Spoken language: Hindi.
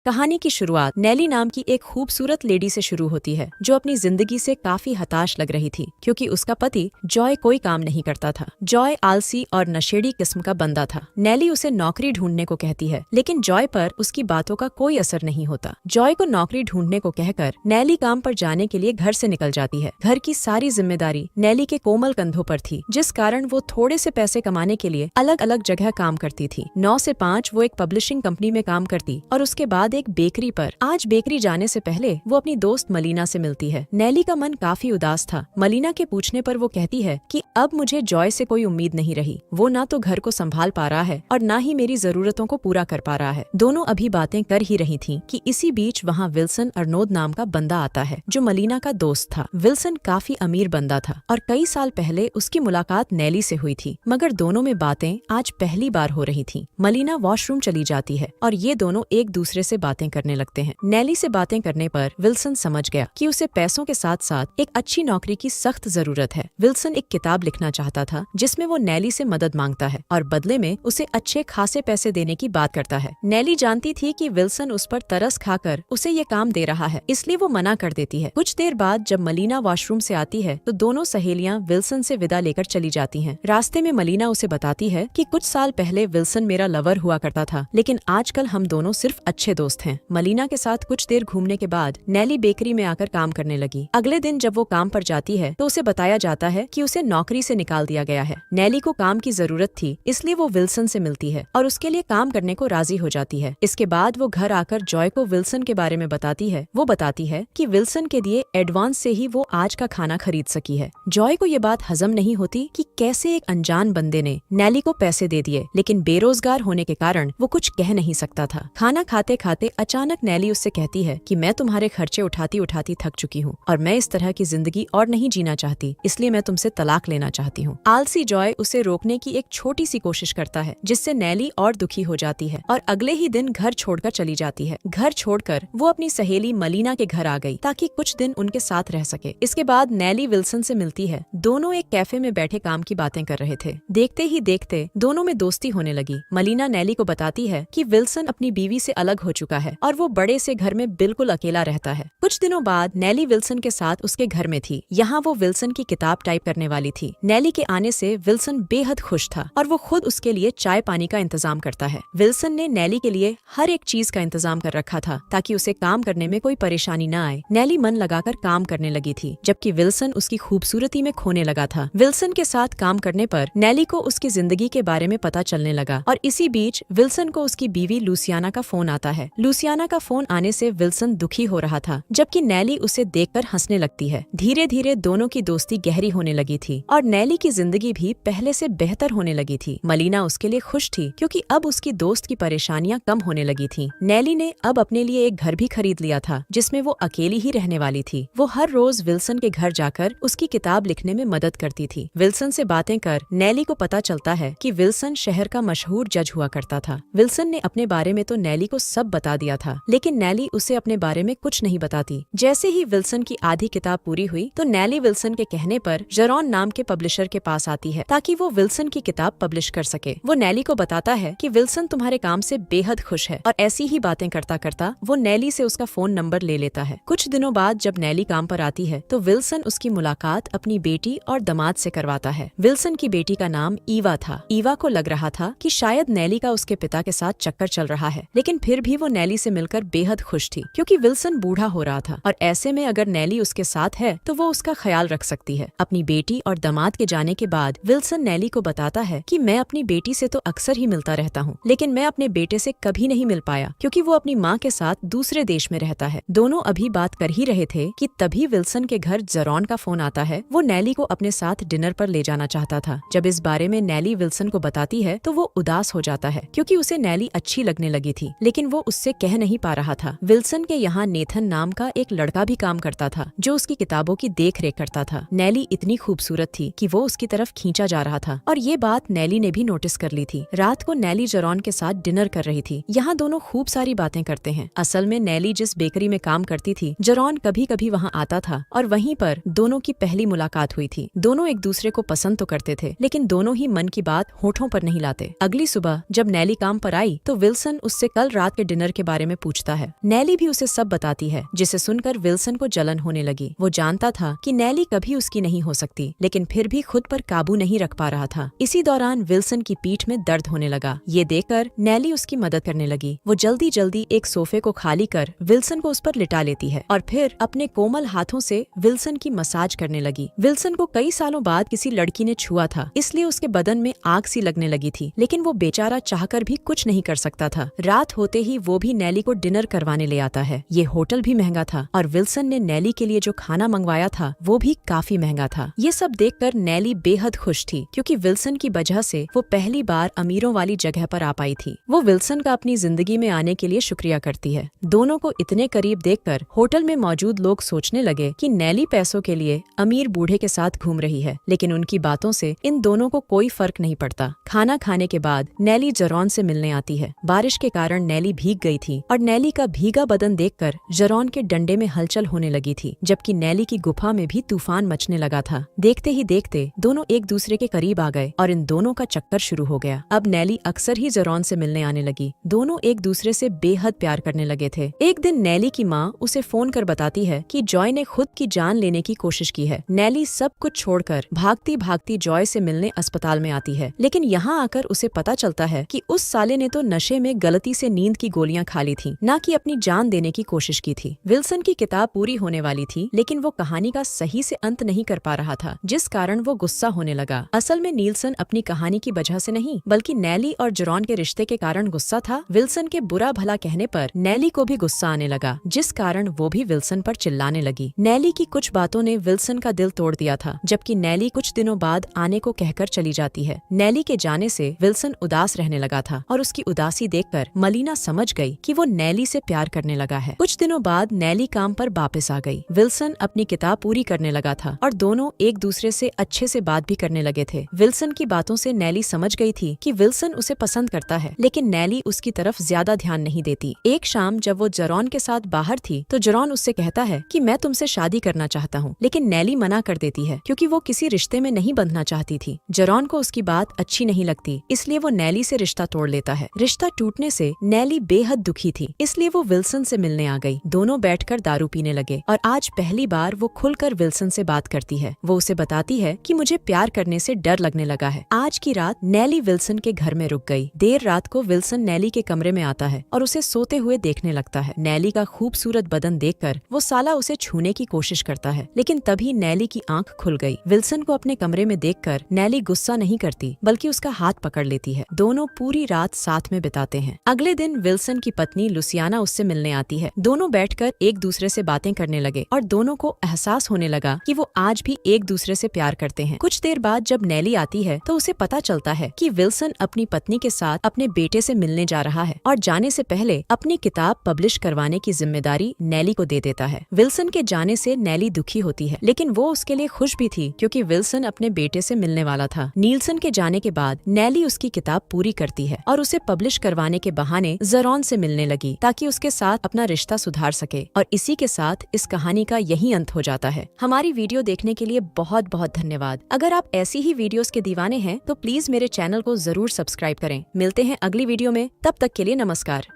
कहानी की शुरुआत नेली नाम की एक खूबसूरत लेडी से शुरू होती है जो अपनी जिंदगी से काफी हताश लग रही थी क्योंकि उसका पति जॉय कोई काम नहीं करता था। जॉय आलसी और नशेड़ी किस्म का बंदा था। नेली उसे नौकरी ढूंढने को कहती है लेकिन जॉय पर उसकी बातों का कोई असर नहीं होता। जॉय को नौकरी ढूंढने को कहकर नेली काम पर जाने के लिए घर से निकल जाती है। घर की सारी जिम्मेदारी नेली के कोमल कंधों पर थी, जिस कारण वो थोड़े से पैसे कमाने के लिए अलग अलग जगह काम करती थी। 9 से 5 वो एक पब्लिशिंग कंपनी में काम करती और उसके बाद एक बेकरी पर। आज बेकरी जाने से पहले वो अपनी दोस्त मलीना से मिलती है। नेली का मन काफी उदास था। मलीना के पूछने पर वो कहती है कि अब मुझे जॉय से कोई उम्मीद नहीं रही। वो ना तो घर को संभाल पा रहा है और ना ही मेरी जरूरतों को पूरा कर पा रहा है। दोनों अभी बातें कर ही रही थीं कि इसी बीच वहाँ विल्सन अर्नोद नाम का बंदा आता है जो मलीना का दोस्त था। विल्सन काफी अमीर बंदा था और कई साल पहले उसकी मुलाकात नेली से हुई थी, मगर दोनों में बातें आज पहली बार हो रही थीं। मलीना वॉशरूम चली जाती है और ये दोनों एक दूसरे से बातें करने लगते हैं। नेली से बातें करने पर विल्सन समझ गया कि उसे पैसों के साथ साथ एक अच्छी नौकरी की सख्त जरूरत है। विल्सन एक किताब लिखना चाहता था जिसमें वो नेली से मदद मांगता है और बदले में उसे अच्छे खासे पैसे देने की बात करता है। नेली जानती थी कि विल्सन उस पर तरस खाकर उसे ये काम दे रहा है, इसलिए वो मना कर देती है। कुछ देर बाद जब मलीना वॉशरूम से आती है तो दोनों सहेलियां विल्सन से विदा लेकर चली जाती हैं। रास्ते में मलीना उसे बताती है कि कुछ साल पहले विल्सन मेरा लवर हुआ करता था, लेकिन आजकल हम दोनों सिर्फ अच्छे दोस्त हैं। मलीना के साथ कुछ देर घूमने के बाद नेली बेकरी में आकर काम करने लगी। अगले दिन जब वो काम पर जाती है तो उसे बताया जाता है कि उसे नौकरी से निकाल दिया गया है। नेली को काम की जरूरत थी, इसलिए वो विल्सन से मिलती है और उसके लिए काम करने को राजी हो जाती है। इसके बाद वो घर आकर जॉय को विल्सन के बारे में बताती है। वो बताती है कि विल्सन के दिए एडवांस से ही वो आज का खाना खरीद सकी है। जॉय को ये बात हजम नहीं होती कि कैसे एक अनजान बंदे ने नेली को पैसे दे दिए, लेकिन बेरोजगार होने के कारण वो कुछ कह नहीं सकता था। खाना खाते खाते अचानक नेली उससे कहती है कि मैं तुम्हारे खर्चे उठाती उठाती थक चुकी हूँ और मैं इस तरह की जिंदगी और नहीं जीना चाहती, इसलिए मैं तुमसे तलाक लेना चाहती हूँ। आलसी जॉय उसे रोकने की एक छोटी सी कोशिश करता है, जिससे नेली और दुखी हो जाती है और अगले ही दिन घर छोड़कर चली जाती है। घर छोड़कर वो अपनी सहेली मलीना के घर आ गई ताकि कुछ दिन उनके साथ रह सके। इसके बाद नेली विल्सन से मिलती है। दोनों एक कैफे में बैठे काम की बातें कर रहे थे। देखते ही देखते दोनों में दोस्ती होने लगी। मलीना नेली को बताती है कि विल्सन अपनी बीवी से अलग हो चुका है और वो बड़े से घर में बिल्कुल अकेला रहता है। कुछ दिनों बाद नेली विल्सन के साथ उसके घर में थी। यहाँ वो विल्सन की किताब टाइप करने वाली थी। नेली के आने से विल्सन बेहद खुश था और वो खुद उसके लिए चाय पानी का इंतजाम करता है। विल्सन ने नेली के लिए हर एक चीज का इंतजाम कर रखा था ताकि उसे काम करने में कोई परेशानी न आए। नेली मन लगाकर काम करने लगी थी, जबकि विल्सन उसकी खूबसूरती में खोने लगा था। विल्सन के साथ काम करने पर नेली को उसकी जिंदगी के बारे में पता चलने लगा और इसी बीच विल्सन को उसकी बीवी लूसियाना का फोन आता है। लूसियाना का फोन आने से विल्सन दुखी हो रहा था, जबकि नेली उसे देखकर हंसने लगती है। धीरे धीरे दोनों की दोस्ती गहरी होने लगी थी और नेली की जिंदगी भी पहले से बेहतर होने लगी थी। मलीना उसके लिए खुश थी क्योंकि अब उसकी दोस्त की परेशानियां कम होने लगी थी। नेली ने अब अपने लिए एक घर भी खरीद लिया था जिसमें वो अकेली ही रहने वाली थी। वो हर रोज विल्सन के घर जाकर उसकी किताब लिखने में मदद करती थी। विल्सन से बातें कर नेली को पता चलता है कि विल्सन शहर का मशहूर जज हुआ करता था। विल्सन ने अपने बारे में तो नेली को सब बता दिया था, लेकिन नेली उसे अपने बारे में कुछ नहीं बताती। जैसे ही विल्सन की आधी किताब पूरी हुई तो नेली विल्सन के कहने पर जेरॉन नाम के पब्लिशर के पास आती है ताकि वो विल्सन की किताब पब्लिश कर सके। वो नेली को बताता है कि विल्सन तुम्हारे काम से बेहद खुश है और ऐसी ही बातें करता करता वो नेली से उसका फोन नंबर ले लेता है। कुछ दिनों बाद जब नेली काम पर आती है तो विल्सन उसकी मुलाकात अपनी बेटी और दामाद से करवाता है। विल्सन की बेटी का नाम ईवा था। ईवा को लग रहा था कि शायद नेली का उसके पिता के साथ चक्कर चल रहा है, लेकिन फिर भी वो नेली से मिलकर बेहद खुश थी क्योंकि विल्सन बूढ़ा हो रहा था और ऐसे में अगर नेली उसके साथ है तो वो उसका ख्याल रख सकती है। अपनी बेटी और दामाद के जाने के बाद विल्सन नेली को बताता है कि मैं अपनी बेटी से तो अक्सर ही मिलता रहता हूँ, लेकिन मैं अपने बेटे से कभी नहीं मिल पाया क्योंकि वो अपनी माँ के साथ दूसरे देश में रहता है। दोनों अभी बात कर ही रहे थे कि तभी विल्सन के घर जेरॉन का फोन आता है। वो नेली को अपने साथ डिनर पर ले जाना चाहता था। जब इस बारे में नेली विल्सन को बताती है तो वो उदास हो जाता है क्योंकि उसे नेली अच्छी लगने लगी थी, लेकिन वो उससे कह नहीं पा रहा था। विल्सन के यहाँ नेथन नाम का एक लड़का भी काम करता था जो उसकी किताबों की देख रेख करता था। नेली इतनी खूबसूरत थी कि वो उसकी तरफ खींचा जा रहा था और ये बात नेली ने भी नोटिस कर ली थी। रात को नेली जेरॉन के साथ डिनर कर रही थी। यहाँ दोनों खूब सारी बातें करते हैं। असल में नेली जिस बेकरी में काम करती थी जेरॉन कभी कभी वहाँ आता था और वहीं पर दोनों की पहली मुलाकात हुई थी। दोनों एक दूसरे को पसंद तो करते थे, लेकिन दोनों ही मन की बात होठों पर नहीं लाते। अगली सुबह जब नेली काम पर आई तो विल्सन उससे कल रात के डिनर के बारे में पूछता है। नेली भी उसे सब बताती है, जिसे सुनकर विल्सन को जलन होने लगी। वो जानता था कि नेली कभी उसकी नहीं हो सकती, लेकिन फिर भी खुद पर काबू नहीं रख पा रहा था। इसी दौरान विल्सन की पीठ में दर्द होने लगा। ये देखकर नेली उसकी मदद करने लगी। वो जल्दी जल्दी एक सोफे को खाली कर विल्सन को उस पर लिटा लेती है और फिर अपने कोमल हाथों से विल्सन की मसाज करने लगी। विल्सन को कई सालों बाद किसी लड़की ने छुआ था, इसलिए उसके बदन में आग सी लगने लगी थी, लेकिन वो बेचारा चाहकर भी कुछ नहीं कर सकता था। रात होते ही वो भी नेली को डिनर करवाने ले आता है। ये होटल भी महंगा था और विल्सन ने नेली के लिए जो खाना मंगवाया था वो भी काफी महंगा था। ये सब देखकर नेली बेहद खुश थी, क्योंकि विल्सन की वजह से वो पहली बार अमीरों वाली जगह पर आ पाई थी। वो विल्सन का अपनी जिंदगी में आने के लिए शुक्रिया करती है। दोनों को इतने करीब देखकर होटल में मौजूद लोग सोचने लगे कि नेली पैसों के लिए अमीर बूढ़े के साथ घूम रही है, लेकिन उनकी बातों से इन दोनों को कोई फर्क नहीं पड़ता। खाना खाने के बाद नेली जरॉन से मिलने आती है। बारिश के कारण नेली भीग गई थी और नेली का भीगा बदन देखकर जरॉन के डंडे में हलचल होने लगी थी, जबकि नेली की गुफा में भी तूफान मचने लगा था। देखते ही देखते दोनों एक दूसरे के करीब आ गए और इन दोनों का चक्कर शुरू हो गया। अब नेली अक्सर ही जरॉन से मिलने आने लगी। दोनों एक दूसरे से बेहद प्यार करने लगे थे। एक दिन नेली की माँ उसे फोन कर बताती है कि जॉय ने खुद की जान लेने की कोशिश की है। नेली सब कुछ छोड़कर भागती भागती जॉय से मिलने अस्पताल में आती है, लेकिन यहाँ आकर उसे पता चलता है कि उस साले ने तो नशे में गलती से नींद की गोलियां खा ली थी, न कि अपनी जान देने की कोशिश की थी। विल्सन की किताब पूरी होने वाली थी, लेकिन वो कहानी का सही से अंत नहीं कर पा रहा था, जिस कारण वो गुस्सा होने लगा। असल में नील्सन अपनी कहानी की वजह से नहीं, बल्कि नेली और जरॉन के रिश्ते के कारण गुस्सा था। विल्सन के बुरा भला कहने पर नेली को भी गुस्सा आने लगा, जिस कारण वो भी विल्सन पर चिल्लाने लगी। नेली की कुछ बातों ने विल्सन का दिल तोड़ दिया था, जबकि नेली कुछ दिनों बाद आने को कहकर चली जाती है। नेली के जाने से विल्सन उदास रहने लगा था और उसकी उदासी देखकर मलीना समझ गई कि वो नेली से प्यार करने लगा है। कुछ दिनों बाद नेली काम पर वापस आ गई। विल्सन अपनी किताब पूरी करने लगा था और दोनों एक दूसरे से अच्छे से बात भी करने लगे थे। विल्सन की बातों से नेली समझ गई थी कि विल्सन उसे पसंद करता है, लेकिन नेली उसकी तरफ ज्यादा ध्यान नहीं देती। एक शाम जब वो जरॉन के साथ बाहर थी तो जरॉन उससे कहता है कि मैं तुमसे शादी करना चाहता हूँ, लेकिन नेली मना कर देती है, क्योंकि वो किसी रिश्ते में नहीं बंधना चाहती थी। जरॉन को उसकी बात अच्छी नहीं लगती, इसलिए वो नेली से रिश्ता तोड़ लेता है। रिश्ता टूटने से नेली बेहद दुखी थी, इसलिए वो विल्सन से मिलने आ गई। दोनों बैठकर दारू पीने लगे और आज पहली बार वो खुलकर विल्सन से बात करती है। वो उसे बताती है कि मुझे प्यार करने से डर लगने लगा है। आज की रात नेली विल्सन के घर में रुक गई। देर रात को विल्सन नेली के कमरे में आता है और उसे सोते हुए देखने लगता है। नेली का खूबसूरत बदन देखकर वो साला उसे छूने की कोशिश करता है, लेकिन तभी नेली की आंख खुल गई। विल्सन को अपने कमरे में देखकर नेली गुस्सा नहीं करती, बल्कि उसका हाथ पकड़ लेती है। दोनों पूरी रात साथ में बिताते हैं। अगले दिन विल्सन की पत्नी लुसियाना उससे मिलने आती है। दोनों बैठकर एक दूसरे से बातें करने लगे और दोनों को एहसास होने लगा कि वो आज भी एक दूसरे से प्यार करते हैं। कुछ देर बाद जब नेली आती है तो उसे पता चलता है कि विल्सन अपनी पत्नी के साथ अपने बेटे से मिलने जा रहा है और जाने से पहले अपनी किताब पब्लिश करवाने की जिम्मेदारी नेली को दे देता है। विल्सन के जाने से नेली दुखी होती है, लेकिन वो उसके लिए खुश भी थी, क्योंकि विल्सन अपने बेटे से मिलने वाला था। नील्सन के जाने के बाद नेली उसकी किताब पूरी करती है और उसे पब्लिश करवाने के बहाने जरॉन से मिलने लगी, ताकि उसके साथ अपना रिश्ता सुधार सके। और इसी के साथ इस कहानी का यही अंत हो जाता है। हमारी वीडियो देखने के लिए बहुत बहुत धन्यवाद। अगर आप ऐसी ही वीडियोस के दीवाने हैं तो प्लीज मेरे चैनल को जरूर सब्सक्राइब करें। मिलते हैं अगली वीडियो में, तब तक के लिए नमस्कार।